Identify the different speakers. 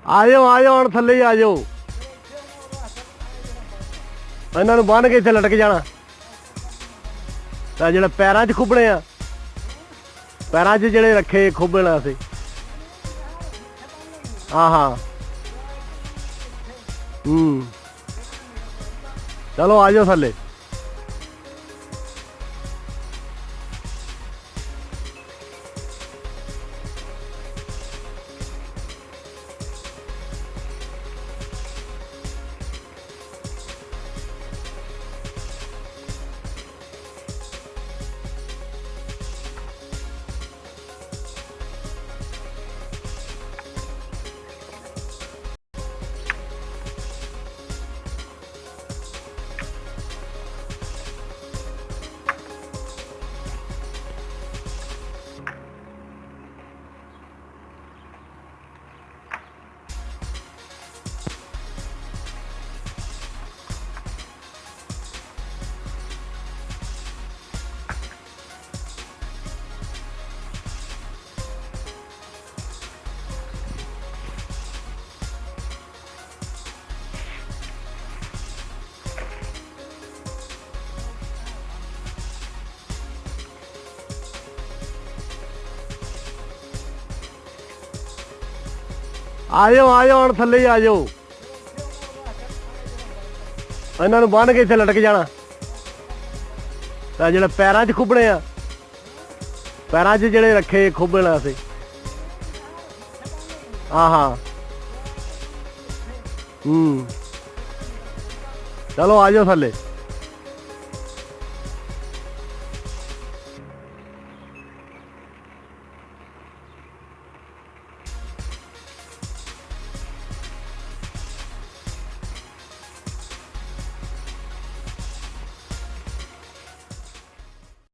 Speaker 1: ਆ ਜਾਓ ਹੁਣ ਥੱਲੇ ਹੀ ਆ ਜਾਓ। ਇਹਨਾਂ ਨੂੰ ਬੰਨ ਕੇ ਇੱਥੇ ਲਟਕ ਜਾਣਾ ਤਾਂ ਜਿਹੜੇ ਪੈਰਾਂ 'ਚ ਖੁੱਬਣੇ ਆ, ਪੈਰਾਂ 'ਚ ਜਿਹੜੇ ਰੱਖੇ ਖੁੱਬਣ ਅਸੀਂ। ਹਾਂ ਚਲੋ ਆ ਜਾਓ ਥੱਲੇ। ਆ ਜਾਓ ਹੁਣ ਥੱਲੇ ਹੀ ਆ ਜਾਓ। ਇਹਨਾਂ ਨੂੰ ਬੰਨ ਕੇ ਇੱਥੇ ਲਟਕ ਜਾਣਾ ਤਾਂ ਜਿਹੜੇ ਪੈਰਾਂ 'ਚ ਖੁੱਬਣੇ ਆ, ਪੈਰਾਂ 'ਚ ਜਿਹੜੇ ਰੱਖੇ ਖੁੱਬਣ ਅਸੀਂ। ਹਾਂ ਚਲੋ ਆ ਜਾਓ ਥੱਲੇ।